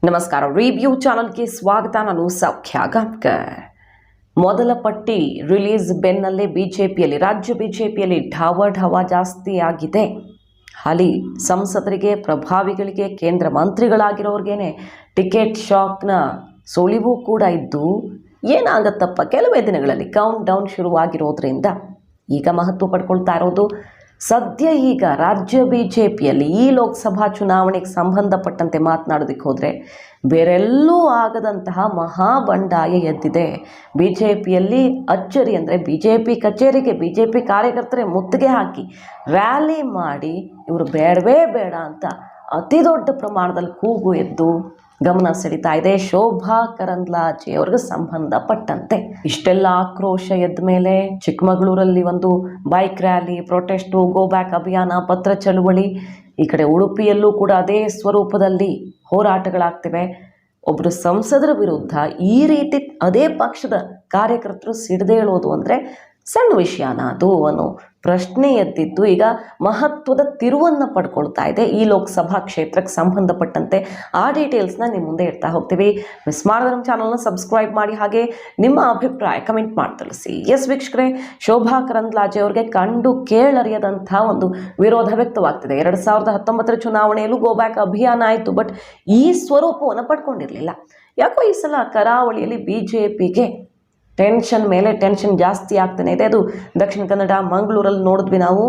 ನಮಸ್ಕಾರ. ರಿವ್ಯೂ ಚಾನಲ್ಗೆ ಸ್ವಾಗತ. ನಾನು ಸೌಖ್ಯ ಗಾಂವ್ಕರ್. ಮೊದಲ ಪಟ್ಟಿ ರಿಲೀಸ್ ಬೆನ್ನಲ್ಲೇ ಬಿಜೆಪಿಯಲ್ಲಿ ರಾಜ್ಯ ಬಿಜೆಪಿಯಲ್ಲಿ ಢಾವ ಜಾಸ್ತಿ ಆಗಿದೆ. ಹಾಲಿ ಸಂಸದರಿಗೆ, ಪ್ರಭಾವಿಗಳಿಗೆ, ಕೇಂದ್ರ ಮಂತ್ರಿಗಳಾಗಿರೋರ್ಗೇನೆ ಟಿಕೆಟ್ ಶಾಕ್ನ ಸುಳಿವು ಕೂಡ ಇದ್ದು ಏನಾಗತ್ತಪ್ಪ ಕೆಲವೇ ದಿನಗಳಲ್ಲಿ ಕೌಂಟ್ ಡೌನ್ ಶುರುವಾಗಿರೋದ್ರಿಂದ ಈಗ ಮಹತ್ವ ಪಡ್ಕೊಳ್ತಾ ಇರೋದು ಸದ್ಯ ಈಗ ರಾಜ್ಯ ಬಿಜೆಪಿಯಲ್ಲಿ ಈ ಲೋಕಸಭಾ ಚುನಾವಣೆಗೆ ಸಂಬಂಧಪಟ್ಟಂತೆ ಮಾತನಾಡೋದಕ್ಕೆ ಹೋದರೆ ಬೇರೆಲ್ಲೂ ಆಗದಂತಹ ಮಹಾಬಂಡಾಯ ಎದ್ದಿದೆ ಬಿಜೆಪಿಯಲ್ಲಿ. ಅಚ್ಚರಿ ಅಂದರೆ ಬಿಜೆಪಿ ಕಚೇರಿಗೆ ಬಿಜೆಪಿ ಕಾರ್ಯಕರ್ತರೇ ಮುತ್ತಿಗೆ ಹಾಕಿ ರ್ಯಾಲಿ ಮಾಡಿ ಇವರು ಬೇಡವೇ ಬೇಡ ಅಂತ ಅತಿ ದೊಡ್ಡ ಪ್ರಮಾಣದಲ್ಲಿ ಕೂಗು ಎದ್ದು ಗಮನ ಸೆಳೀತಾ ಇದೆ ಶೋಭಾ ಕರಂದ್ಲಾಜೆ ಅವ್ರಿಗೆ ಸಂಬಂಧಪಟ್ಟಂತೆ. ಇಷ್ಟೆಲ್ಲ ಆಕ್ರೋಶ ಎದ್ದ ಮೇಲೆ ಚಿಕ್ಕಮಗಳೂರಲ್ಲಿ ಒಂದು bike rally, protest, go back ಅಭಿಯಾನ, ಪತ್ರ ಚಳುವಳಿ, ಈ ಕಡೆ ಉಡುಪಿಯಲ್ಲೂ ಕೂಡ ಅದೇ ಸ್ವರೂಪದಲ್ಲಿ ಹೋರಾಟಗಳಾಗ್ತಿವೆ. ಒಬ್ಬರು ಸಂಸದರ ವಿರುದ್ಧ ಈ ರೀತಿ ಅದೇ ಪಕ್ಷದ ಕಾರ್ಯಕರ್ತರು ಸಿಡಿದೇಳೋದು ಅಂದರೆ ಸಣ್ಣ ವಿಷಯನ ಅದು ಅನ್ನೋ ಪ್ರಶ್ನೆ ಎದ್ದಿದ್ದು ಈಗ ಮಹತ್ವದ ತಿರುವನ್ನು ಪಡ್ಕೊಳ್ತಾ ಇದೆ ಈ ಲೋಕಸಭಾ ಕ್ಷೇತ್ರಕ್ಕೆ ಸಂಬಂಧಪಟ್ಟಂತೆ. ಆ ಡೀಟೇಲ್ಸ್ನ ನಿಮ್ಮ ಮುಂದೆ ಇಡ್ತಾ ಹೋಗ್ತೀವಿ. ಮಿಸ್ ಮಾಡಿದ್ರೆ ನಮ್ಮ ಚಾನಲ್ನ ಸಬ್ಸ್ಕ್ರೈಬ್ ಮಾಡಿ, ಹಾಗೆ ನಿಮ್ಮ ಅಭಿಪ್ರಾಯ ಕಮೆಂಟ್ ಮಾಡಿ ತಿಳಿಸಿ. ಎಸ್ ವೀಕ್ಷಕರೇ, ಶೋಭಾ ಕರಂದ್ಲಾಜೆ ಅವ್ರಿಗೆ ಕಂಡು ಕೇಳರಿಯದಂಥ ಒಂದು ವಿರೋಧ ವ್ಯಕ್ತವಾಗ್ತಿದೆ. 2019 ಚುನಾವಣೆಯಲ್ಲೂ ಗೋ ಬ್ಯಾಕ್ ಅಭಿಯಾನ ಆಯಿತು, ಬಟ್ ಈ ಸ್ವರೂಪವನ್ನು ಪಡ್ಕೊಂಡಿರಲಿಲ್ಲ. ಯಾಕೋ ಈ ಸಲ ಕರಾವಳಿಯಲ್ಲಿ ಬಿಜೆಪಿಗೆ ಟೆನ್ಷನ್ ಮೇಲೆ ಟೆನ್ಷನ್ ಜಾಸ್ತಿ ಆಗ್ತಾನೆ ಇದೆ. ಅದು ದಕ್ಷಿಣ ಕನ್ನಡ ಮಂಗಳೂರಲ್ಲಿ ನೋಡಿದ್ವಿ ನಾವು.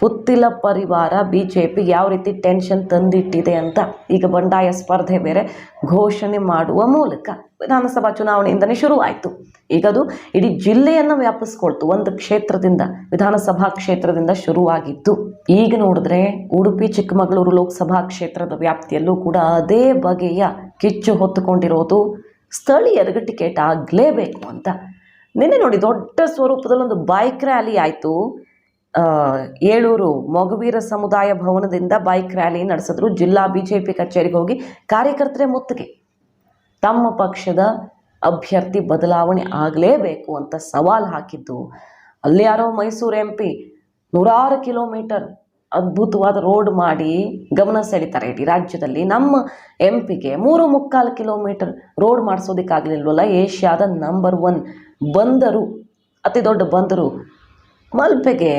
ಪುತ್ತಿಲ ಪರಿವಾರ ಬಿಜೆಪಿಗೆ ಯಾವ ರೀತಿ ಟೆನ್ಷನ್ ತಂದಿಟ್ಟಿದೆ ಅಂತ ಈಗ ಬಂಡಾಯ ಸ್ಪರ್ಧೆ ಬೇರೆ ಘೋಷಣೆ ಮಾಡುವ ಮೂಲಕ ವಿಧಾನಸಭಾ ಚುನಾವಣೆಯಿಂದನೇ ಶುರುವಾಯಿತು. ಈಗ ಅದು ಇಡೀ ಜಿಲ್ಲೆಯನ್ನು ವ್ಯಾಪಿಸ್ಕೊಳ್ತು. ಒಂದು ಕ್ಷೇತ್ರದಿಂದ, ವಿಧಾನಸಭಾ ಕ್ಷೇತ್ರದಿಂದ ಶುರುವಾಗಿದ್ದು ಈಗ ನೋಡಿದ್ರೆ ಉಡುಪಿ ಚಿಕ್ಕಮಗಳೂರು ಲೋಕಸಭಾ ಕ್ಷೇತ್ರದ ವ್ಯಾಪ್ತಿಯಲ್ಲೂ ಕೂಡ ಅದೇ ಬಗೆಯ ಕಿಚ್ಚು ಹೊತ್ತುಕೊಂಡಿರೋದು. ಸ್ಥಳೀಯರಿಗೆ ಟಿಕೆಟ್ ಆಗಲೇಬೇಕು ಅಂತ ನಿನ್ನೆ ನೋಡಿ ದೊಡ್ಡ ಸ್ವರೂಪದಲ್ಲಿ ಒಂದು ಬೈಕ್ ರ್ಯಾಲಿ ಆಯಿತು. ಏಳೂರು ಮೊಗವೀರ ಸಮುದಾಯ ಭವನದಿಂದ ಬೈಕ್ ರ್ಯಾಲಿ ನಡೆಸಿದ್ರು. ಜಿಲ್ಲಾ ಬಿಜೆಪಿ ಕಚೇರಿಗೆ ಹೋಗಿ ಕಾರ್ಯಕರ್ತರೇ ಮುತ್ತಿಗೆ ತಮ್ಮ ಪಕ್ಷದ ಅಭ್ಯರ್ಥಿ ಬದಲಾವಣೆ ಆಗಲೇಬೇಕು ಅಂತ ಸವಾಲು ಹಾಕಿದ್ದು. ಅಲ್ಲಿ ಯಾರೋ ಮೈಸೂರು MP 100 ಕಿಲೋಮೀಟರ್ ಅದ್ಭುತವಾದ ರೋಡ್ ಮಾಡಿ ಗಮನ ಸೆಳೀತಾರೆ ಇಡೀ ರಾಜ್ಯದಲ್ಲಿ. ನಮ್ಮ MP ಗೆ 3.25 ಕಿಲೋಮೀಟರ್ ರೋಡ್ ಮಾಡಿಸೋದಕ್ಕಾಗಲಿಲ್ವಲ್ಲ. ಏಷ್ಯಾದ ನಂಬರ್ 1 ಬಂದರು, ಅತಿ ದೊಡ್ಡ ಬಂದರು ಮಲ್ಪೆಗೆ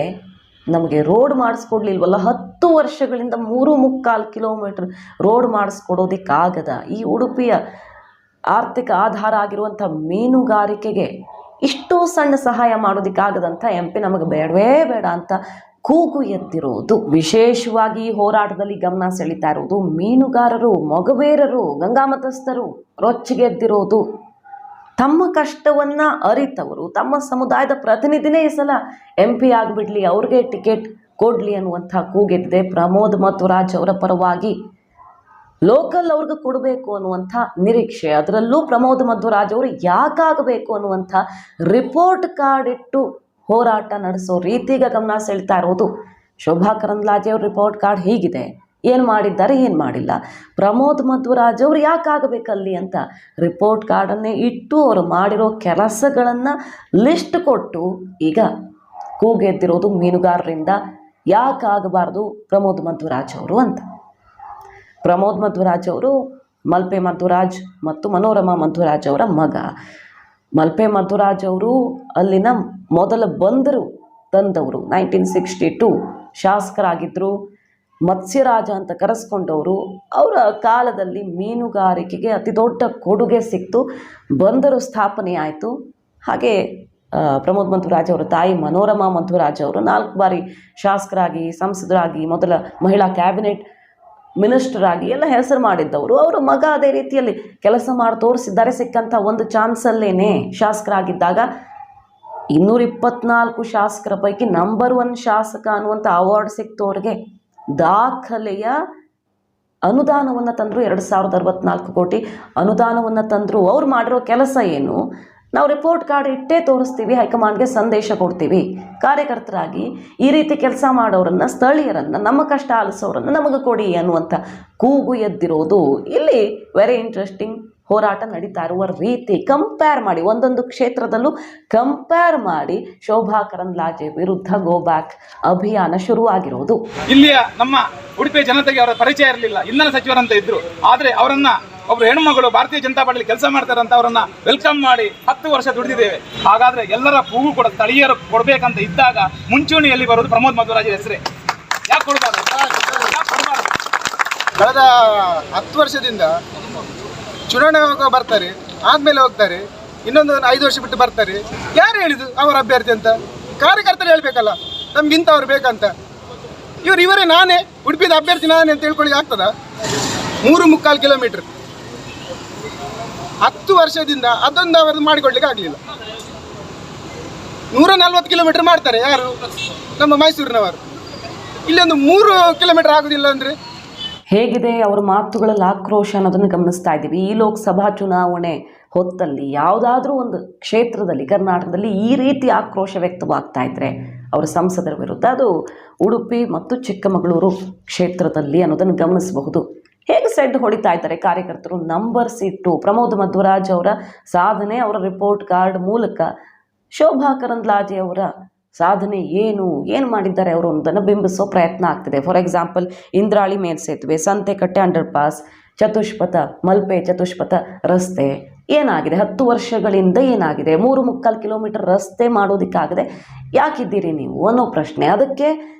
ನಮಗೆ ರೋಡ್ ಮಾಡಿಸ್ಕೊಡ್ಲಿಲ್ವಲ್ಲ. 10 ವರ್ಷಗಳಿಂದ 3.25 ಕಿಲೋಮೀಟರ್ ರೋಡ್ ಮಾಡಿಸ್ಕೊಡೋದಕ್ಕಾಗದ ಈ ಉಡುಪಿಯ ಆರ್ಥಿಕ ಆಧಾರ ಆಗಿರುವಂಥ ಮೀನುಗಾರಿಕೆಗೆ ಇಷ್ಟು ಸಣ್ಣ ಸಹಾಯ ಮಾಡೋದಕ್ಕಾಗದಂಥ MP ನಮಗೆ ಬೇಡವೇ ಬೇಡ ಅಂತ ಕೂಗು ಎದ್ದಿರೋದು. ವಿಶೇಷವಾಗಿ ಈ ಹೋರಾಟದಲ್ಲಿ ಗಮನ ಸೆಳೀತಾ ಇರೋದು ಮೀನುಗಾರರು, ಮೊಗವೇರರು, ಗಂಗಾಮತಸ್ಥರು ರೊಚ್ಚಿಗೆ ಎದ್ದಿರೋದು. ತಮ್ಮ ಕಷ್ಟವನ್ನು ಅರಿತವರು, ತಮ್ಮ ಸಮುದಾಯದ ಪ್ರತಿನಿಧಿನೇ ಈ ಸಲ MP ಆಗಿಬಿಡ್ಲಿ, ಅವ್ರಿಗೆ ಟಿಕೆಟ್ ಕೊಡಲಿ ಅನ್ನುವಂಥ ಕೂಗೆದ್ದಿದೆ. ಪ್ರಮೋದ್ ಮಧ್ವರಾಜ್ ಅವರ ಪರವಾಗಿ ಲೋಕಲ್ ಅವ್ರಿಗೆ ಕೊಡಬೇಕು ಅನ್ನುವಂಥ ನಿರೀಕ್ಷೆ. ಅದರಲ್ಲೂ ಪ್ರಮೋದ್ ಮಧ್ವರಾಜ್ ಅವರು ಯಾಕಾಗಬೇಕು ಅನ್ನುವಂಥ ರಿಪೋರ್ಟ್ ಕಾರ್ಡ್ ಇಟ್ಟು ಹೋರಾಟ ನಡೆಸೋ ರೀತಿಗೆ ಗಮನ ಸೆಳೀತಾ ಇರೋದು. ಶೋಭಾ ಕರಂದ್ಲಾಜೆ ಅವ್ರ ರಿಪೋರ್ಟ್ ಕಾರ್ಡ್ ಹೀಗಿದೆ, ಏನು ಮಾಡಿದ್ದಾರೆ, ಏನು ಮಾಡಿಲ್ಲ. ಪ್ರಮೋದ್ ಮಧ್ವರಾಜ್ ಅವರು ಯಾಕಾಗಬೇಕಲ್ಲಿ ಅಂತ ರಿಪೋರ್ಟ್ ಕಾರ್ಡನ್ನೇ ಇಟ್ಟು ಅವರು ಮಾಡಿರೋ ಕೆಲಸಗಳನ್ನು ಲಿಸ್ಟ್ ಕೊಟ್ಟು ಈಗ ಕೂಗೆದ್ದಿರೋದು ಮೀನುಗಾರರಿಂದ. ಯಾಕಾಗಬಾರ್ದು ಪ್ರಮೋದ್ ಮಧ್ವರಾಜ್ ಅವರು ಅಂತ. ಪ್ರಮೋದ್ ಮಧ್ವರಾಜ್ ಅವರು ಮಲ್ಪೆ ಮಧ್ವರಾಜ್ ಮತ್ತು ಮನೋರಮಾ ಮಧ್ವರಾಜ್ ಅವರ ಮಗ. ಮಲ್ಪೆ ಮಧ್ವರಾಜ್ ಅವರು ಅಲ್ಲಿನ ಮೊದಲ ಬಂದರು ತಂದವರು. 1962 ಶಾಸಕರಾಗಿದ್ದರು. ಮತ್ಸ್ಯರಾಜ ಅಂತ ಕರೆಸ್ಕೊಂಡವರು. ಅವರ ಕಾಲದಲ್ಲಿ ಮೀನುಗಾರಿಕೆಗೆ ಅತಿ ದೊಡ್ಡ ಕೊಡುಗೆ ಸಿಕ್ತು, ಬಂದರು ಸ್ಥಾಪನೆ ಆಯಿತು. ಹಾಗೆ ಪ್ರಮೋದ್ ಮಧ್ವರಾಜ್ ಅವರ ತಾಯಿ ಮನೋರಮಾ ಮಧ್ವರಾಜ್ ಅವರು 4 ಬಾರಿ ಶಾಸಕರಾಗಿ, ಸಂಸದರಾಗಿ, ಮೊದಲ ಮಹಿಳಾ ಕ್ಯಾಬಿನೆಟ್ ಮಿನಿಸ್ಟರ್ ಆಗಿ ಎಲ್ಲ ಹೆಸರು ಮಾಡಿದ್ದವರು. ಅವರ ಮಗ ಅದೇ ರೀತಿಯಲ್ಲಿ ಕೆಲಸ ಮಾಡಿ ತೋರಿಸಿದ್ದಾರೆ. ಸಿಕ್ಕಂಥ ಒಂದು ಚಾನ್ಸಲ್ಲೇನೆ ಶಾಸಕರಾಗಿದ್ದಾಗ 224 ಶಾಸಕರ ಪೈಕಿ ನಂಬರ್ 1 ಶಾಸಕ ಅನ್ನುವಂಥ ಅವಾರ್ಡ್ ಸಿಕ್ತವ್ರಿಗೆ ದಾಖಲೆಯ ಅನುದಾನವನ್ನು ತಂದರು. 2064 ಕೋಟಿ ಅನುದಾನವನ್ನು ತಂದರು. ಅವ್ರು ಮಾಡಿರೋ ಕೆಲಸ ಏನು? ನಾವು ರಿಪೋರ್ಟ್ ಕಾರ್ಡ್ ಇಟ್ಟೇ ತೋರಿಸ್ತೀವಿ, ಹೈಕಮಾಂಡ್ಗೆ ಸಂದೇಶ ಕೊಡ್ತೀವಿ. ಕಾರ್ಯಕರ್ತರಾಗಿ ಈ ರೀತಿ ಕೆಲಸ ಮಾಡೋರನ್ನು, ಸ್ಥಳೀಯರನ್ನು, ನಮ್ಮ ಕಷ್ಟ ಆಲಿಸೋರನ್ನು ನಮಗೆ ಕೊಡಿ ಅನ್ನುವಂಥ ಕೂಗು ಎದ್ದಿರೋದು. ಇಲ್ಲಿ ವೆರಿ ಇಂಟ್ರೆಸ್ಟಿಂಗ್ ಹೋರಾಟ ನಡೀತಾ ಇರುವ ರೀತಿ ಕಂಪೇರ್ ಮಾಡಿ, ಒಂದೊಂದು ಕ್ಷೇತ್ರದಲ್ಲೂ ಕಂಪೇರ್ ಮಾಡಿ ಶೋಭಾ ಕರಂದ್ಲಾಜೆ ವಿರುದ್ಧ ಗೋ ಬ್ಯಾಕ್ ಅಭಿಯಾನ ಶುರುವಾಗಿರೋದು. ಇಲ್ಲಿಯ ನಮ್ಮ ಉಡುಪಿ ಜನತೆಗೆ ಅವರ ಪರಿಚಯ ಇರಲಿಲ್ಲ. ಇಂಧನ ಸಚಿವರಂತ ಇದ್ರು, ಆದರೆ ಅವರನ್ನ ಒಬ್ರು ಹೆಣ್ಮಗಳು ಭಾರತೀಯ ಜನತಾ ಪಾರ್ಟಿಯಲ್ಲಿ ಕೆಲಸ ಮಾಡ್ತಾರೆ ಅಂತ ಅವರನ್ನ ವೆಲ್ಕಮ್ ಮಾಡಿ 10 ವರ್ಷ ದುಡಿದಿದ್ದೇವೆ. ಹಾಗಾದ್ರೆ ಎಲ್ಲರ ಕೂಗು ಕೂಡ ಸ್ಥಳೀಯರು ಕೊಡ್ಬೇಕಂತ ಇದ್ದಾಗ ಮುಂಚೂಣಿಯಲ್ಲಿ ಬರೋದು ಪ್ರಮೋದ್ ಮಧ್ವರಾಜ್ ಹೆಸರೇ. ಯಾಕೆ ಕೊಡಬಾರ್ದು? ಕಳೆದ 10 ವರ್ಷದಿಂದ ಚುನಾವಣೆ ಬರ್ತಾರೆ, ಆದ್ಮೇಲೆ ಹೋಗ್ತಾರೆ, ಇನ್ನೊಂದು 5 ವರ್ಷ ಬಿಟ್ಟು ಬರ್ತಾರೆ. ಯಾರು ಹೇಳಿದ್ದು ಅವರ ಅಭ್ಯರ್ಥಿ ಅಂತ? ಕಾರ್ಯಕರ್ತರು ಹೇಳ್ಬೇಕಲ್ಲ ನಮ್ಗಿಂತ ಅವ್ರು ಬೇಕಂತ. ಇವರೇ ನಾನೇ ಉಡುಪಿದ ಅಭ್ಯರ್ಥಿ ನಾನೇ ಅಂತ ಹೇಳ್ಕೊಳ್ಳಿ ಆಗ್ತದ? 3.25 ಕಿಲೋಮೀಟರ್ 10 ವರ್ಷದಿಂದ ಅದೊಂದು ಅವರು ಮಾಡಿಕೊಡ್ಲಿಕ್ಕೆ ಆಗಲಿಲ್ಲ. 140 ಕಿಲೋಮೀಟರ್ ಮಾಡ್ತಾರೆ ಯಾರು? ನಮ್ಮ ಮೈಸೂರಿನವರು. ಇಲ್ಲೊಂದು 3 ಕಿಲೋಮೀಟರ್ ಆಗೋದಿಲ್ಲ ಅಂದರೆ ಹೇಗಿದೆ ಅವರ ಮಾತುಗಳಲ್ಲಿ ಆಕ್ರೋಶ ಅನ್ನೋದನ್ನು ಗಮನಿಸ್ತಾ ಇದ್ದೀವಿ. ಈ ಲೋಕಸಭಾ ಚುನಾವಣೆ ಹೊತ್ತಲ್ಲಿ ಯಾವುದಾದ್ರೂ ಒಂದು ಕ್ಷೇತ್ರದಲ್ಲಿ ಕರ್ನಾಟಕದಲ್ಲಿ ಈ ರೀತಿ ಆಕ್ರೋಶ ವ್ಯಕ್ತವಾಗ್ತಾ ಇದ್ದರೆ ಅವರ ಸಂಸದರ ವಿರುದ್ಧ, ಅದು ಉಡುಪಿ ಮತ್ತು ಚಿಕ್ಕಮಗಳೂರು ಕ್ಷೇತ್ರದಲ್ಲಿ ಅನ್ನೋದನ್ನು ಗಮನಿಸಬಹುದು. ಹೇಗೆ ಸೆಡ್ ಹೊಡಿತಾ ಇದ್ದಾರೆ ಕಾರ್ಯಕರ್ತರು. ನಂಬರ್ ಸೀಟು ಪ್ರಮೋದ್ ಮಧ್ವರಾಜ್ ಅವರ ಸಾಧನೆ, ಅವರ ರಿಪೋರ್ಟ್ ಕಾರ್ಡ್ ಮೂಲಕ ಶೋಭಾ ಕರಂದ್ಲಾಜೆ ಅವರ ಸಾಧನೆ ಏನು ಮಾಡಿದ್ದಾರೆ ಅವರು ಅನ್ನೋದನ್ನು ಬಿಂಬಿಸೋ ಪ್ರಯತ್ನ ಆಗ್ತಿದೆ. ಫಾರ್ ಎಕ್ಸಾಂಪಲ್, ಇಂದ್ರಾಳಿ ಮೇಲ್ಸೇತುವೆ, ಸಂತೆಕಟ್ಟೆ ಅಂಡರ್ ಪಾಸ್, ಚತುಷ್ಪಥ, ಮಲ್ಪೆ ಚತುಷ್ಪಥ ರಸ್ತೆ ಏನಾಗಿದೆ? 10 ವರ್ಷಗಳಿಂದ ಏನಾಗಿದೆ? 3.25 ಕಿಲೋಮೀಟರ್ ರಸ್ತೆ ಮಾಡೋದಕ್ಕಾಗದೆ ಯಾಕಿದ್ದೀರಿ ನೀವು ಅನ್ನೋ ಪ್ರಶ್ನೆ. ಅದಕ್ಕೆ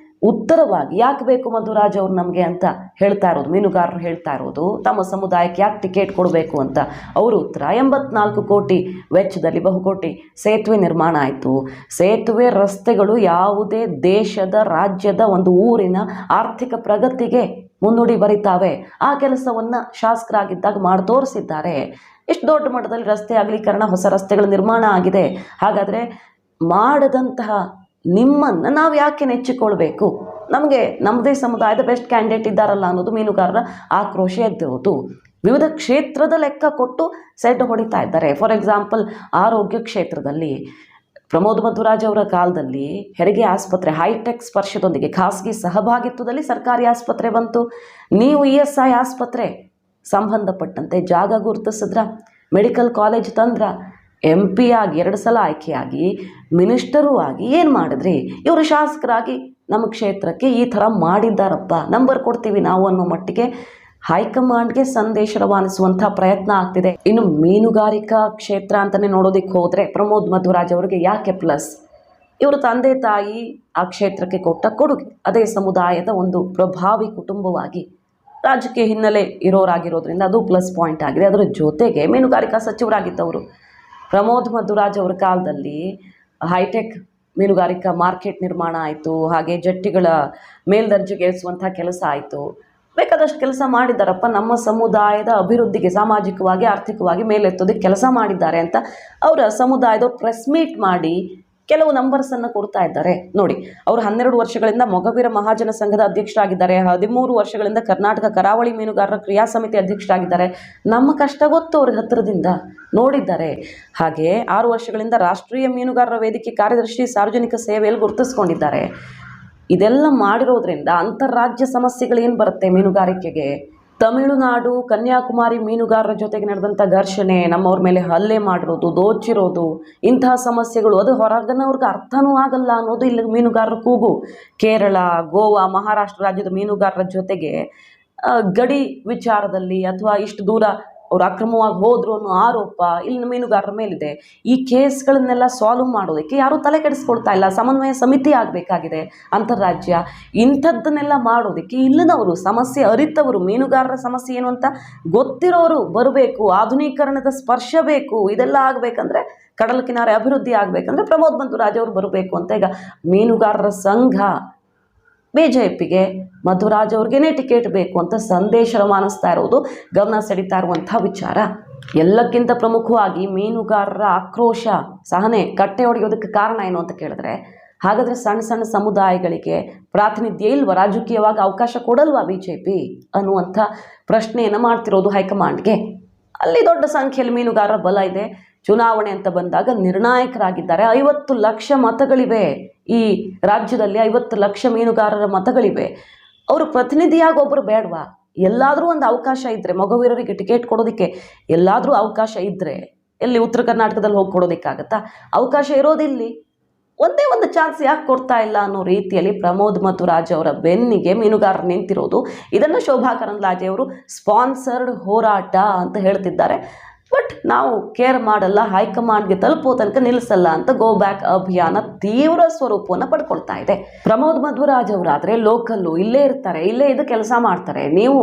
ಉತ್ತರವಾಗಿ ಯಾಕೆ ಬೇಕು ಮಧ್ವರಾಜ್ ಅವ್ರು ನಮಗೆ ಅಂತ ಹೇಳ್ತಾ ಇರೋದು, ಮೀನುಗಾರರು ಹೇಳ್ತಾ ಇರೋದು, ತಮ್ಮ ಸಮುದಾಯಕ್ಕೆ ಯಾಕೆ ಟಿಕೆಟ್ ಕೊಡಬೇಕು ಅಂತ. ಅವರು ಉತ್ತರ, 84 ಕೋಟಿ ವೆಚ್ಚದಲ್ಲಿ ಬಹುಕೋಟಿ ಸೇತುವೆ ನಿರ್ಮಾಣ ಆಯಿತು. ಸೇತುವೆ ರಸ್ತೆಗಳು ಯಾವುದೇ ದೇಶದ, ರಾಜ್ಯದ, ಒಂದು ಊರಿನ ಆರ್ಥಿಕ ಪ್ರಗತಿಗೆ ಮುನ್ನುಡಿ ಬರಿತಾವೆ. ಆ ಕೆಲಸವನ್ನು ಶಾಸಕರಾಗಿದ್ದಾಗ ಮಾಡಿ ತೋರಿಸಿದ್ದಾರೆ. ಇಷ್ಟು ದೊಡ್ಡ ಮಟ್ಟದಲ್ಲಿ ರಸ್ತೆ ಅಗಲೀಕರಣ, ಹೊಸ ರಸ್ತೆಗಳ ನಿರ್ಮಾಣ ಆಗಿದೆ. ಹಾಗಾದರೆ ಮಾಡದಂತಹ ನಿಮ್ಮನ್ನು ನಾವು ಯಾಕೆ ನೆಚ್ಚಿಕೊಳ್ಬೇಕು? ನಮಗೆ ನಮ್ಮದೇ ಸಮುದಾಯದ ಬೆಸ್ಟ್ ಕ್ಯಾಂಡಿಡೇಟ್ ಇದ್ದಾರಲ್ಲ ಅನ್ನೋದು ಮೀನುಗಾರರ ಆಕ್ರೋಶ ಎದ್ದಿರೋದು. ವಿವಿಧ ಕ್ಷೇತ್ರದ ಲೆಕ್ಕ ಕೊಟ್ಟು ಸೆಡ್ ಹೊಡಿತಾ ಇದ್ದಾರೆ. ಫಾರ್ ಎಕ್ಸಾಂಪಲ್, ಆರೋಗ್ಯ ಕ್ಷೇತ್ರದಲ್ಲಿ ಪ್ರಮೋದ್ ಮಧ್ವರಾಜ್ ಅವರ ಕಾಲದಲ್ಲಿ ಹೆರಿಗೆ ಆಸ್ಪತ್ರೆ ಹೈಟೆಕ್ ಸ್ಪರ್ಶದೊಂದಿಗೆ ಖಾಸಗಿ ಸಹಭಾಗಿತ್ವದಲ್ಲಿ ಸರ್ಕಾರಿ ಆಸ್ಪತ್ರೆ ಬಂತು. ನೀವು ESI ಆಸ್ಪತ್ರೆ ಸಂಬಂಧಪಟ್ಟಂತೆ ಜಾಗ ಗುರುತಿಸಿದ್ರ, ಮೆಡಿಕಲ್ ಕಾಲೇಜ್ ತಂದ್ರ, MP ಆಗಿ 2 ಸಲ ಆಯ್ಕೆಯಾಗಿ ಮಿನಿಸ್ಟರೂ ಆಗಿ ಏನು ಮಾಡಿದ್ರಿ? ಇವರು ಶಾಸಕರಾಗಿ ನಮ್ಮ ಕ್ಷೇತ್ರಕ್ಕೆ ಈ ಥರ ಮಾಡಿದ್ದಾರಪ್ಪ, ನಂಬರ್ ಕೊಡ್ತೀವಿ ನಾವು ಅನ್ನೋ ಮಟ್ಟಿಗೆ ಹೈಕಮಾಂಡ್ಗೆ ಸಂದೇಶ ರವಾನಿಸುವಂಥ ಪ್ರಯತ್ನ ಆಗ್ತಿದೆ. ಇನ್ನು ಮೀನುಗಾರಿಕಾ ಕ್ಷೇತ್ರ ಅಂತಲೇ ನೋಡೋದಕ್ಕೆ ಹೋದರೆ ಪ್ರಮೋದ್ ಮಧ್ವರಾಜ್ ಅವರಿಗೆ ಯಾಕೆ ಪ್ಲಸ್? ಇವರು ತಂದೆ ತಾಯಿ ಆ ಕ್ಷೇತ್ರಕ್ಕೆ ಕೊಟ್ಟ ಕೊಡುಗೆ, ಅದೇ ಸಮುದಾಯದ ಒಂದು ಪ್ರಭಾವಿ ಕುಟುಂಬವಾಗಿ ರಾಜಕೀಯ ಹಿನ್ನೆಲೆ ಇರೋರಾಗಿರೋದ್ರಿಂದ ಅದು ಪ್ಲಸ್ ಪಾಯಿಂಟ್ ಆಗಿದೆ. ಅದರ ಜೊತೆಗೆ ಮೀನುಗಾರಿಕಾ ಸಚಿವರಾಗಿದ್ದವರು ಪ್ರಮೋದ್ ಮಧ್ವರಾಜ್ ಅವರ ಕಾಲದಲ್ಲಿ ಹೈಟೆಕ್ ಮೀನುಗಾರಿಕಾ ಮಾರ್ಕೆಟ್ ನಿರ್ಮಾಣ ಆಯಿತು. ಹಾಗೆ ಜಟ್ಟಿಗಳ ಮೇಲ್ದರ್ಜೆಗೇರಿಸುವಂಥ ಕೆಲಸ ಆಯಿತು. ಬೇಕಾದಷ್ಟು ಕೆಲಸ ಮಾಡಿದ್ದಾರಪ್ಪ, ನಮ್ಮ ಸಮುದಾಯದ ಅಭಿವೃದ್ಧಿಗೆ ಸಾಮಾಜಿಕವಾಗಿ ಆರ್ಥಿಕವಾಗಿ ಮೇಲೆತ್ತೋದಕ್ಕೆ ಕೆಲಸ ಮಾಡಿದ್ದಾರೆ ಅಂತ ಅವರ ಸಮುದಾಯದವ್ರು ಪ್ರೆಸ್ ಮೀಟ್ ಮಾಡಿ ಕೆಲವು ನಂಬರ್ಸನ್ನು ಕೊಡ್ತಾ ಇದ್ದಾರೆ. ನೋಡಿ, ಅವರು 12 ವರ್ಷಗಳಿಂದ ಮೊಗವೀರ ಮಹಾಜನ ಸಂಘದ ಅಧ್ಯಕ್ಷರಾಗಿದ್ದಾರೆ. 13 ವರ್ಷಗಳಿಂದ ಕರ್ನಾಟಕ ಕರಾವಳಿ ಮೀನುಗಾರರ ಕ್ರಿಯಾ ಸಮಿತಿ ಅಧ್ಯಕ್ಷರಾಗಿದ್ದಾರೆ. ನಮ್ಮ ಕಷ್ಟ ಗೊತ್ತು, ಅವ್ರಿಗೆ ಹತ್ತಿರದಿಂದ ನೋಡಿದ್ದಾರೆ. ಹಾಗೆ 6 ವರ್ಷಗಳಿಂದ ರಾಷ್ಟ್ರೀಯ ಮೀನುಗಾರರ ವೇದಿಕೆ ಕಾರ್ಯದರ್ಶಿ ಸಾರ್ವಜನಿಕ ಸೇವೆಯಲ್ಲಿ ಗುರುತಿಸ್ಕೊಂಡಿದ್ದಾರೆ. ಇದೆಲ್ಲ ಮಾಡಿರೋದ್ರಿಂದ ಅಂತಾರಾಜ್ಯ ಸಮಸ್ಯೆಗಳೇನು ಬರುತ್ತೆ ಮೀನುಗಾರಿಕೆಗೆ? ತಮಿಳುನಾಡು ಕನ್ಯಾಕುಮಾರಿ ಮೀನುಗಾರರ ಜೊತೆಗೆ ನಡೆದಂಥ ಘರ್ಷಣೆ, ನಮ್ಮವ್ರ ಮೇಲೆ ಹಲ್ಲೆ ಮಾಡಿರೋದು, ದೋಚಿರೋದು, ಇಂತಹ ಸಮಸ್ಯೆಗಳು ಅದು ಹೊರಗನವ್ರಿಗೆ ಅರ್ಥನೂ ಆಗಲ್ಲ ಅನ್ನೋದು ಇಲ್ಲಿ ಮೀನುಗಾರರ ಕೂಗು. ಕೇರಳ, ಗೋವಾ, ಮಹಾರಾಷ್ಟ್ರ ರಾಜ್ಯದ ಮೀನುಗಾರರ ಜೊತೆಗೆ ಗಡಿ ವಿಚಾರದಲ್ಲಿ ಅಥವಾ ಇಷ್ಟು ದೂರ ಅವ್ರು ಅಕ್ರಮವಾಗಿ ಹೋದ್ರು ಅನ್ನೋ ಆರೋಪ ಇಲ್ಲಿನ ಮೀನುಗಾರರ ಮೇಲಿದೆ. ಈ ಕೇಸ್ಗಳನ್ನೆಲ್ಲ ಸಾಲ್ವ್ ಮಾಡೋದಕ್ಕೆ ಯಾರೂ ತಲೆ ಕೆಡಿಸ್ಕೊಳ್ತಾ ಇಲ್ಲ. ಸಮನ್ವಯ ಸಮಿತಿ ಆಗಬೇಕಾಗಿದೆ ಅಂತಾರಾಜ್ಯ. ಇಂಥದ್ದನ್ನೆಲ್ಲ ಮಾಡೋದಕ್ಕೆ ಇಲ್ಲಿನವರು, ಸಮಸ್ಯೆ ಅರಿತವರು, ಮೀನುಗಾರರ ಸಮಸ್ಯೆ ಏನು ಅಂತ ಗೊತ್ತಿರೋರು ಬರಬೇಕು. ಆಧುನೀಕರಣದ ಸ್ಪರ್ಶ ಬೇಕು. ಇದೆಲ್ಲ ಆಗಬೇಕಂದ್ರೆ, ಕಡಲ ಕಿನಾರೆ ಅಭಿವೃದ್ಧಿ ಆಗಬೇಕಂದ್ರೆ ಪ್ರಮೋದ್ ಮಧ್ವರಾಜ್ ಅವರು ಬರಬೇಕು ಅಂತ ಈಗ ಮೀನುಗಾರರ ಸಂಘ BJPಗೆ ಮಧ್ವರಾಜ್ ಅವ್ರಿಗೇನೆ ಟಿಕೆಟ್ ಬೇಕು ಅಂತ ಸಂದೇಶ ರವಾನಿಸ್ತಾ ಇರೋದು ಗಮನ ಸೆಳೀತಾ ಇರುವಂಥ ವಿಚಾರ. ಎಲ್ಲಕ್ಕಿಂತ ಪ್ರಮುಖವಾಗಿ ಮೀನುಗಾರರ ಆಕ್ರೋಶ, ಸಹನೆ ಕಟ್ಟೆ ಹೊಡೆಯೋದಕ್ಕೆ ಕಾರಣ ಏನು ಅಂತ ಕೇಳಿದ್ರೆ, ಹಾಗಾದರೆ ಸಣ್ಣ ಸಣ್ಣ ಸಮುದಾಯಗಳಿಗೆ ಪ್ರಾತಿನಿಧ್ಯ ಇಲ್ವಾ? ರಾಜಕೀಯವಾಗಿ ಅವಕಾಶ ಕೊಡಲ್ವಾ BJP ಅನ್ನುವಂಥ ಪ್ರಶ್ನೆಯನ್ನು ಮಾಡ್ತಿರೋದು ಹೈಕಮಾಂಡ್ಗೆ. ಅಲ್ಲಿ ದೊಡ್ಡ ಸಂಖ್ಯೆಯಲ್ಲಿ ಮೀನುಗಾರರ ಬಲ ಇದೆ. ಚುನಾವಣೆ ಅಂತ ಬಂದಾಗ ನಿರ್ಣಾಯಕರಾಗಿದ್ದಾರೆ. 50 ಲಕ್ಷ ಮತಗಳಿವೆ ಈ ರಾಜ್ಯದಲ್ಲಿ. 50 ಲಕ್ಷ ಮೀನುಗಾರರ ಮತಗಳಿವೆ. ಅವರು ಪ್ರತಿನಿಧಿಯಾಗಿ ಒಬ್ಬರು ಬೇಡವಾ? ಎಲ್ಲಾದರೂ ಒಂದು ಅವಕಾಶ ಇದ್ದರೆ, ಮೊಗವೀರರಿಗೆ ಟಿಕೆಟ್ ಕೊಡೋದಕ್ಕೆ ಎಲ್ಲಾದರೂ ಅವಕಾಶ ಇದ್ದರೆ ಎಲ್ಲಿ ಉತ್ತರ ಕರ್ನಾಟಕದಲ್ಲಿ ಹೋಗಿ ಕೊಡೋದಕ್ಕಾಗತ್ತಾ? ಅವಕಾಶ ಇರೋದಿಲ್ಲಿ. ಒಂದೇ ಒಂದು ಚಾನ್ಸ್ ಯಾಕೆ ಕೊಡ್ತಾ ಇಲ್ಲ ಅನ್ನೋ ರೀತಿಯಲ್ಲಿ ಪ್ರಮೋದ್ ಮಧ್ವರಾಜ್ ಅವರ ಬೆನ್ನಿಗೆ ಮೀನುಗಾರರು ನಿಂತಿರೋದು. ಇದನ್ನು ಶೋಭಾ ಕರಂದ್ಲಾಜೆ ಅವರು ಸ್ಪಾನ್ಸರ್ಡ್ ಹೋರಾಟ ಅಂತ ಹೇಳ್ತಿದ್ದಾರೆ. ಬಟ್ ನಾವು ಕೇರ್ ಮಾಡಲ್ಲ, ಹೈಕಮಾಂಡ್ಗೆ ತಲುಪೋ ತನಕ ನಿಲ್ಲಿಸಲ್ಲ ಅಂತ ಗೋ ಬ್ಯಾಕ್ ಅಭಿಯಾನ ತೀವ್ರ ಸ್ವರೂಪವನ್ನು ಪಡ್ಕೊಳ್ತಾ ಇದೆ. ಪ್ರಮೋದ್ ಮಧ್ವರಾಜ್ ಅವರಾದರೆ ಲೋಕಲ್ಲು, ಇಲ್ಲೇ ಇರ್ತಾರೆ, ಇಲ್ಲೇ ಇದು ಕೆಲಸ ಮಾಡ್ತಾರೆ. ನೀವು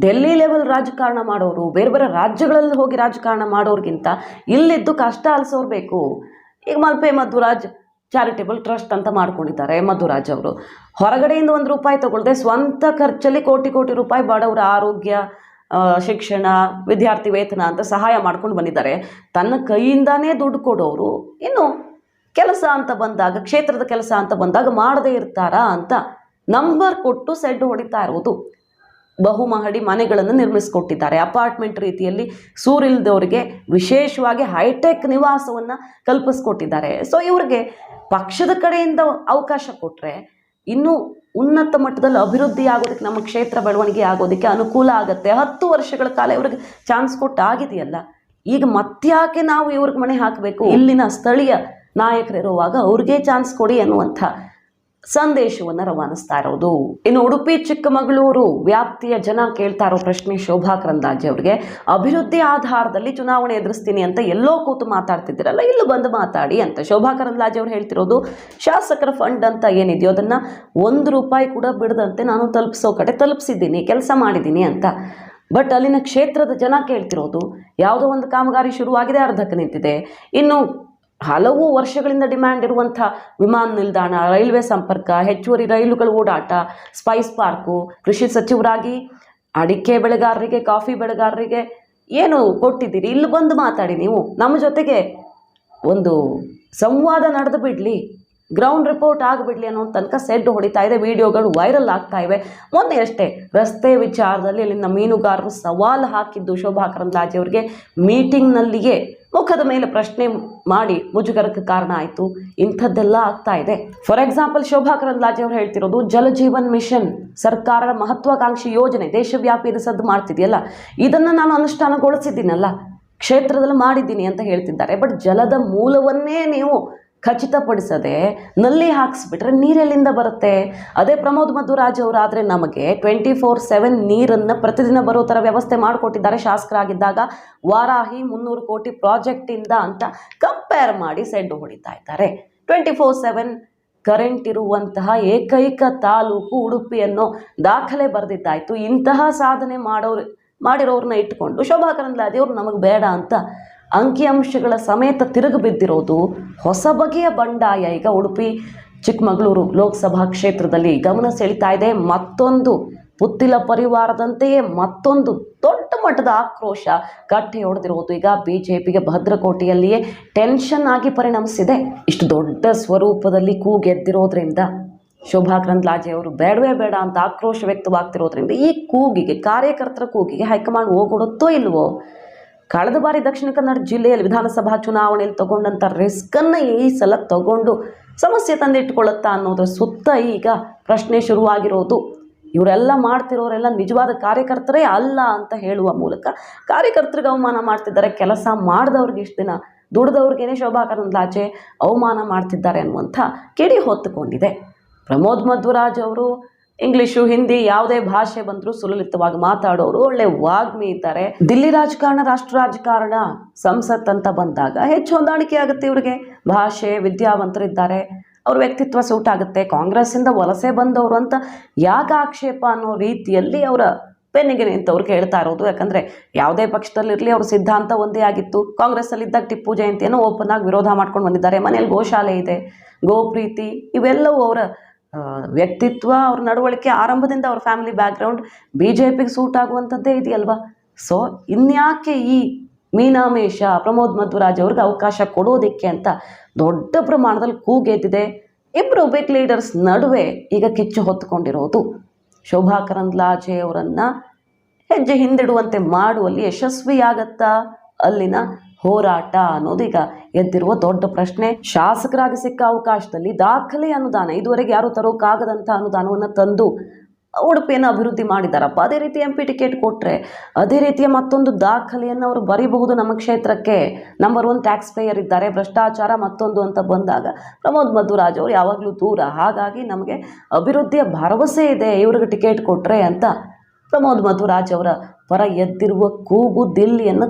ಡೆಲ್ಲಿ ಲೆವೆಲ್ ರಾಜಕಾರಣ ಮಾಡೋರು, ಬೇರೆ ಬೇರೆ ರಾಜ್ಯಗಳಲ್ಲಿ ಹೋಗಿ ರಾಜಕಾರಣ ಮಾಡೋರಿಗಿಂತ ಇಲ್ಲಿದ್ದು ಕಷ್ಟ ಅಲಿಸೋರು ಬೇಕು. ಈಗ ಮಲ್ಪೆ ಮಧ್ವರಾಜ್ ಚಾರಿಟೇಬಲ್ ಟ್ರಸ್ಟ್ ಅಂತ ಮಾಡ್ಕೊಂಡಿದ್ದಾರೆ ಮಧ್ವರಾಜ್ ಅವರು. ಹೊರಗಡೆಯಿಂದ ₹1 ತಗೊಳ್ಳದೆ ಸ್ವಂತ ಖರ್ಚಲ್ಲಿ ಕೋಟಿ ಕೋಟಿ ರೂಪಾಯಿ ಬಡವರ ಆರೋಗ್ಯ, ಶಿಕ್ಷಣ, ವಿದ್ಯಾರ್ಥಿ ವೇತನ ಅಂತ ಸಹಾಯ ಮಾಡ್ಕೊಂಡು ಬಂದಿದ್ದಾರೆ. ತನ್ನ ಕೈಯಿಂದಾನೇ ದುಡ್ಡು ಕೊಡೋರು ಇನ್ನು ಕೆಲಸ ಅಂತ ಬಂದಾಗ, ಕ್ಷೇತ್ರದ ಕೆಲಸ ಅಂತ ಬಂದಾಗ ಮಾಡದೇ ಇರ್ತಾರಾ ಅಂತ ನಂಬರ್ ಕೊಟ್ಟು ಸೆಡ್ ಹೊಡಿತಾ ಇರೋದು. ಬಹುಮಹಡಿ ಮನೆಗಳನ್ನು ನಿರ್ಮಿಸಿಕೊಟ್ಟಿದ್ದಾರೆ. ಅಪಾರ್ಟ್ಮೆಂಟ್ ರೀತಿಯಲ್ಲಿ ಸೂರಿಲ್ದವರಿಗೆ ವಿಶೇಷವಾಗಿ ಹೈಟೆಕ್ ನಿವಾಸವನ್ನು ಕಲ್ಪಿಸ್ಕೊಟ್ಟಿದ್ದಾರೆ. ಸೊ ಇವ್ರಿಗೆ ಪಕ್ಷದ ಕಡೆಯಿಂದ ಅವಕಾಶ ಕೊಟ್ಟರೆ ಇನ್ನೂ ಉನ್ನತ ಮಟ್ಟದಲ್ಲಿ ಅಭಿವೃದ್ಧಿ ಆಗೋದಕ್ಕೆ, ನಮ್ಮ ಕ್ಷೇತ್ರ ಬೆಳವಣಿಗೆ ಆಗೋದಕ್ಕೆ ಅನುಕೂಲ ಆಗುತ್ತೆ. 10 ವರ್ಷಗಳ ಕಾಲ ಇವ್ರಿಗೆ ಚಾನ್ಸ್ ಕೊಟ್ಟಾಗಿದೆಯಲ್ಲ, ಈಗ ಮತ್ತ್ಯಾಕೆ ನಾವು ಇವ್ರಿಗೆ ಮಣೆ ಹಾಕಬೇಕು? ಇಲ್ಲಿನ ಸ್ಥಳೀಯ ನಾಯಕರಿರುವಾಗ ಅವ್ರಿಗೆ ಚಾನ್ಸ್ ಕೊಡಿ ಅನ್ನುವಂಥ ಸಂದೇಶವನ್ನು ರವಾನಿಸ್ತಾ ಇರೋದು. ಇನ್ನು ಉಡುಪಿ ಚಿಕ್ಕಮಗಳೂರು ವ್ಯಾಪ್ತಿಯ ಜನ ಕೇಳ್ತಾ ಇರೋ ಪ್ರಶ್ನೆ ಶೋಭಾ ಕರಂದ್ಲಾಜೆ ಅವರಿಗೆ, ಅಭಿವೃದ್ಧಿ ಆಧಾರದಲ್ಲಿ ಚುನಾವಣೆ ಎದುರಿಸ್ತೀನಿ ಅಂತ ಎಲ್ಲೋ ಕೂತು ಮಾತಾಡ್ತಿದ್ದೀರಲ್ಲ, ಇಲ್ಲಿ ಬಂದು ಮಾತಾಡಿ ಅಂತ ಶೋಭಾ ಕರಂದ್ಲಾಜೆ ಅವರು ಹೇಳ್ತಿರೋದು. ಶಾಸಕರ ಫಂಡ್ ಅಂತ ಏನಿದೆಯೋ ಅದನ್ನು ₹1 ಕೂಡ ಬಿಡದಂತೆ ನಾನು ತಲುಪಿಸೋ ಕಡೆ ತಲುಪಿಸಿದ್ದೀನಿ, ಕೆಲಸ ಮಾಡಿದ್ದೀನಿ ಅಂತ. ಬಟ್ ಅಲ್ಲಿನ ಕ್ಷೇತ್ರದ ಜನ ಕೇಳ್ತಿರೋದು, ಯಾವುದೋ ಒಂದು ಕಾಮಗಾರಿ ಶುರುವಾಗಿದೆ, ಅರ್ಧಕ್ಕೆ ನಿಂತಿದೆ. ಇನ್ನು ಹಲವು ವರ್ಷಗಳಿಂದ ಡಿಮ್ಯಾಂಡ್ ಇರುವಂಥ ವಿಮಾನ ನಿಲ್ದಾಣ, ರೈಲ್ವೆ ಸಂಪರ್ಕ, ಹೆಚ್ಚುವರಿ ರೈಲುಗಳ ಓಡಾಟ, ಸ್ಪೈಸ್ ಪಾರ್ಕು, ಕೃಷಿ ಸಚಿವರಾಗಿ ಅಡಿಕೆ ಬೆಳೆಗಾರರಿಗೆ, ಕಾಫಿ ಬೆಳೆಗಾರರಿಗೆ ಏನು ಕೊಟ್ಟಿದ್ದೀರಿ, ಇಲ್ಲಿ ಬಂದು ಮಾತಾಡಿ, ನೀವು ನಮ್ಮ ಜೊತೆಗೆ ಒಂದು ಸಂವಾದ ನಡೆದು ಬಿಡಲಿ, ಗ್ರೌಂಡ್ ರಿಪೋರ್ಟ್ ಆಗಿಬಿಡಲಿ ಅನ್ನೋ ತನಕ ಸೆಡ್ ಹೊಡಿತಾ ಇದೆ. ವಿಡಿಯೋಗಳು ವೈರಲ್ ಆಗ್ತಾ ಇವೆ. ಮೊನ್ನೆ ಅಷ್ಟೇ ರಸ್ತೆ ವಿಚಾರದಲ್ಲಿ ಅಲ್ಲಿನ ಮೀನುಗಾರರು ಸವಾಲು ಹಾಕಿದ್ದು ಶೋಭಾ ಕರಂದ್ಲಾಜೆ ಅವರಿಗೆ ಮೀಟಿಂಗ್ನಲ್ಲಿಯೇ ಮುಖದ ಮೇಲೆ ಪ್ರಶ್ನೆ ಮಾಡಿ ಮುಜುಗರಕ್ಕೆ ಕಾರಣ ಆಯಿತು. ಇಂಥದ್ದೆಲ್ಲ ಆಗ್ತಾ ಇದೆ. ಫಾರ್ ಎಕ್ಸಾಂಪಲ್ ಶೋಭಾ ಕರಂದ್ಲಾಜೆ ಅವರು ಹೇಳ್ತಿರೋದು, ಜಲಜೀವನ್ ಮಿಷನ್ ಸರ್ಕಾರದ ಮಹತ್ವಾಕಾಂಕ್ಷಿ ಯೋಜನೆ ದೇಶವ್ಯಾಪಿ ಇದು ಸದ್ದು ಮಾಡ್ತಿದೆಯಲ್ಲ, ಇದನ್ನು ನಾನು ಅನುಷ್ಠಾನಗೊಳಿಸಿದ್ದೀನಲ್ಲ, ಕ್ಷೇತ್ರದಲ್ಲಿ ಮಾಡಿದ್ದೀನಿ ಅಂತ ಹೇಳ್ತಿದ್ದಾರೆ. ಬಟ್ ಜಲದ ಮೂಲವನ್ನೇ ನೀವು ಖಚಿತಪಡಿಸದೆ ನಲ್ಲಿ ಹಾಕಿಸ್ಬಿಟ್ರೆ ನೀರೆಲ್ಲಿಂದ ಬರುತ್ತೆ? ಅದೇ ಪ್ರಮೋದ್ ಮಧ್ವರಾಜ್ ಅವರಾದರೆ ನಮಗೆ 24/7 ನೀರನ್ನು ಪ್ರತಿದಿನ ಬರೋ ಥರ ವ್ಯವಸ್ಥೆ ಮಾಡಿಕೊಟ್ಟಿದ್ದಾರೆ ಶಾಸಕರಾಗಿದ್ದಾಗ. ವಾರಾಹಿ 300 ಕೋಟಿ ಪ್ರಾಜೆಕ್ಟಿಂದ ಅಂತ ಕಂಪೇರ್ ಮಾಡಿ ಸೆಡ್ಡು ಹೊಡಿತಾ ಇದ್ದಾರೆ. 24/7 ಕರೆಂಟ್ ಇರುವಂತಹ ಏಕೈಕ ತಾಲೂಕು ಉಡುಪಿ ಅನ್ನೋ ದಾಖಲೆ ಬರೆದಿದ್ದಾಯಿತು. ಇಂತಹ ಸಾಧನೆ ಮಾಡಿರೋರನ್ನ ಇಟ್ಕೊಂಡು ಶೋಭಾ ಕರಂದ್ಲಾಜೆ ಅವರು ನಮಗೆ ಬೇಡ ಅಂತ ಅಂಕಿಅಂಶಗಳ ಸಮೇತ ತಿರುಗಿ ಬಿದ್ದಿರೋದು ಹೊಸ ಬಗೆಯ ಬಂಡಾಯ ಈಗ ಉಡುಪಿ ಚಿಕ್ಕಮಗಳೂರು ಲೋಕಸಭಾ ಕ್ಷೇತ್ರದಲ್ಲಿ ಗಮನ ಸೆಳೀತಾ ಇದೆ. ಮತ್ತೊಂದು ಪುತ್ತಿಲ ಪರಿವಾರದಂತೆಯೇ ಮತ್ತೊಂದು ದೊಡ್ಡ ಮಟ್ಟದ ಆಕ್ರೋಶ ಗಟ್ಟಿ ಹೊಡೆದಿರೋದು ಈಗ ಬಿಜೆಪಿಗೆ ಭದ್ರಕೋಟೆಯಲ್ಲಿಯೇ ಟೆನ್ಷನ್ ಆಗಿ ಪರಿಣಮಿಸಿದೆ. ಇಷ್ಟು ದೊಡ್ಡ ಸ್ವರೂಪದಲ್ಲಿ ಕೂಗೆದ್ದಿರೋದ್ರಿಂದ ಶೋಭಾ ಕರಂದ್ಲಾಜೆ ಅವರು ಬೇಡವೇ ಬೇಡ ಅಂತ ಆಕ್ರೋಶ ವ್ಯಕ್ತವಾಗ್ತಿರೋದ್ರಿಂದ ಈ ಕೂಗಿಗೆ, ಕಾರ್ಯಕರ್ತರ ಕೂಗಿಗೆ ಹೈಕಮಾಂಡ್ ಹೋಗೊಡುತ್ತೋ ಇಲ್ವೋ? ಕಳೆದ ಬಾರಿ ದಕ್ಷಿಣ ಕನ್ನಡ ಜಿಲ್ಲೆಯಲ್ಲಿ ವಿಧಾನಸಭಾ ಚುನಾವಣೆಯಲ್ಲಿ ತಗೊಂಡಂಥ ರಿಸ್ಕನ್ನು ಈ ಸಲ ತಗೊಂಡು ಸಮಸ್ಯೆ ತಂದಿಟ್ಟುಕೊಳ್ಳುತ್ತಾ ಅನ್ನೋದ್ರ ಸುತ್ತ ಈಗ ಪ್ರಶ್ನೆ ಶುರುವಾಗಿರೋದು. ಇವರೆಲ್ಲ ಮಾಡ್ತಿರೋರೆಲ್ಲ ನಿಜವಾದ ಕಾರ್ಯಕರ್ತರೇ ಅಲ್ಲ ಅಂತ ಹೇಳುವ ಮೂಲಕ ಕಾರ್ಯಕರ್ತರಿಗೆ ಅವಮಾನ ಮಾಡ್ತಿದ್ದಾರೆ. ಕೆಲಸ ಮಾಡಿದವ್ರಿಗೆ ಇಷ್ಟು ದಿನ ದುಡಿದವ್ರಿಗೇನೆ ಶೋಭಾ ಕರಂದ್ಲಾಜೆ ಅವಮಾನ ಮಾಡ್ತಿದ್ದಾರೆ ಅನ್ನುವಂಥ ಕಿಡಿ ಹೊತ್ತುಕೊಂಡಿದೆ. ಪ್ರಮೋದ್ ಮಧ್ವರಾಜ್ ಅವರು ಇಂಗ್ಲೀಷು, ಹಿಂದಿ ಯಾವುದೇ ಭಾಷೆ ಬಂದರೂ ಸುಲಲಿತವಾಗಿ ಮಾತಾಡೋರು, ಒಳ್ಳೆ ವಾಗ್ಮಿ ಇದ್ದಾರೆ. ದಿಲ್ಲಿ ರಾಜಕಾರಣ, ರಾಷ್ಟ್ರ ರಾಜಕಾರಣ, ಸಂಸತ್ ಅಂತ ಬಂದಾಗ ಹೆಚ್ಚು ಹೊಂದಾಣಿಕೆ ಆಗುತ್ತೆ ಇವರಿಗೆ. ಭಾಷೆ, ವಿದ್ಯಾವಂತರಿದ್ದಾರೆ, ಅವ್ರ ವ್ಯಕ್ತಿತ್ವ ಸೂಟ್ ಆಗುತ್ತೆ. ಕಾಂಗ್ರೆಸ್ಸಿಂದ ವಲಸೆ ಬಂದವರು ಅಂತ ಯಾಕೆ ಆಕ್ಷೇಪ ಅನ್ನೋ ರೀತಿಯಲ್ಲಿ ಅವರ ಬೆನ್ನಿಗೆ ನಿಂತವ್ರು ಕೇಳ್ತಾ ಇರೋದು. ಯಾಕಂದರೆ ಯಾವುದೇ ಪಕ್ಷದಲ್ಲಿರಲಿ ಅವ್ರ ಸಿದ್ಧಾಂತ ಒಂದೇ ಆಗಿತ್ತು. ಕಾಂಗ್ರೆಸ್ಸಲ್ಲಿದ್ದಾಗ ಟಿಪ್ಪು ಜಯಂತಿಯನ್ನು ಓಪನ್ ಆಗಿ ವಿರೋಧ ಮಾಡ್ಕೊಂಡು ಬಂದಿದ್ದಾರೆ. ಮನೇಲಿ ಗೋಶಾಲೆ ಇದೆ, ಗೋಪ್ರೀತಿ, ಇವೆಲ್ಲವೂ ಅವರ ವ್ಯಕ್ತಿತ್ವ, ಅವ್ರ ನಡವಳಿಕೆ, ಆರಂಭದಿಂದ ಅವ್ರ ಫ್ಯಾಮಿಲಿ ಬ್ಯಾಕ್ಗ್ರೌಂಡ್ ಬಿಜೆಪಿಗೆ ಸೂಟ್ ಆಗುವಂಥದ್ದೇ ಇದೆಯಲ್ವಾ. ಸೊ ಇನ್ಯಾಕೆ ಈ ಮೀನಾಮೇಷ ಪ್ರಮೋದ್ ಮಧ್ವರಾಜ್ ಅವ್ರಿಗೆ ಅವಕಾಶ ಕೊಡೋದಕ್ಕೆ ಅಂತ ದೊಡ್ಡ ಪ್ರಮಾಣದಲ್ಲಿ ಕೂಗೆದ್ದಿದೆ. ಇಬ್ಬರು ಬಿಗ್ ಲೀಡರ್ಸ್ ನಡುವೆ ಈಗ ಕಿಚ್ಚು ಹೊತ್ತುಕೊಂಡಿರೋದು. ಶೋಭಾ ಕರಂದ್ಲಾಜೆ ಅವರನ್ನು ಹೆಜ್ಜೆ ಹಿಂದಿಡುವಂತೆ ಮಾಡುವಲ್ಲಿ ಯಶಸ್ವಿಯಾಗತ್ತಾ ಅಲ್ಲಿನ ಹೋರಾಟ ಅನ್ನೋದೀಗ ಎದ್ದಿರುವ ದೊಡ್ಡ ಪ್ರಶ್ನೆ. ಶಾಸಕರಾಗಿ ಸಿಕ್ಕ ಅವಕಾಶದಲ್ಲಿ ದಾಖಲೆ ಅನುದಾನ, ಇದುವರೆಗೆ ಯಾರು ತರೋಕ್ಕಾಗದಂಥ ಅನುದಾನವನ್ನು ತಂದು ಉಡುಪಿಯನ್ನು ಅಭಿವೃದ್ಧಿ ಮಾಡಿದ್ದಾರಪ್ಪ, ಅದೇ ರೀತಿ MP ಟಿಕೆಟ್ ಕೊಟ್ಟರೆ ಅದೇ ರೀತಿಯ ಮತ್ತೊಂದು ದಾಖಲೆಯನ್ನು ಅವರು ಬರೀಬಹುದು. ನಮ್ಮ ಕ್ಷೇತ್ರಕ್ಕೆ ನಂಬರ್ 1 ಟ್ಯಾಕ್ಸ್ ಪೇಯರ್ ಇದ್ದಾರೆ, ಭ್ರಷ್ಟಾಚಾರ ಮತ್ತೊಂದು ಅಂತ ಬಂದಾಗ ಪ್ರಮೋದ್ ಮಧ್ವರಾಜ್ ಅವರು ಯಾವಾಗಲೂ ದೂರ. ಹಾಗಾಗಿ ನಮಗೆ ಅಭಿವೃದ್ಧಿಯ ಭರವಸೆ ಇದೆ ಇವ್ರಿಗೆ ಟಿಕೆಟ್ ಕೊಟ್ಟರೆ ಅಂತ ಪ್ರಮೋದ್ ಮಧ್ವರಾಜ್ ಅವರ ಪರ ಎದ್ದಿರುವ ಕೂಗು ದಿಲ್ಲಿಯನ್ನು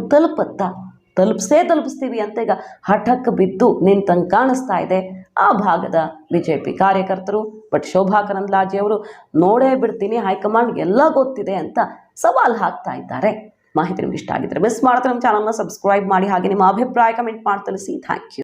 ತಲುಪಿಸ್ತೀವಿ ಅಂತ ಈಗ ಹಠಕ್ಕೆ ಬಿದ್ದು ನಿಂತಂಗೆ ಕಾಣಿಸ್ತಾ ಇದೆ ಆ ಭಾಗದ BJP ಕಾರ್ಯಕರ್ತರು. ಬಟ್ ಶೋಭಾ ಕರಂದ್ಲಾಜೆ ಅವರು ನೋಡೇ ಬಿಡ್ತೀನಿ, ಹೈಕಮಾಂಡ್ ಎಲ್ಲ ಗೊತ್ತಿದೆ ಅಂತ ಸವಾಲು ಹಾಕ್ತಾ ಇದ್ದಾರೆ. ಮಾಹಿತಿ ನಿಮ್ಗೆ ಇಷ್ಟ ಆಗಿದ್ರೆ ಮಿಸ್ ಮಾಡಿದ್ರೆ ನಮ್ಮ ಚಾನಲ್ನ ಸಬ್ಸ್ಕ್ರೈಬ್ ಮಾಡಿ, ಹಾಗೆ ನಿಮ್ಮ ಅಭಿಪ್ರಾಯ ಕಮೆಂಟ್ ಮಾಡಿ ತಿಳಿಸಿ. Thank you.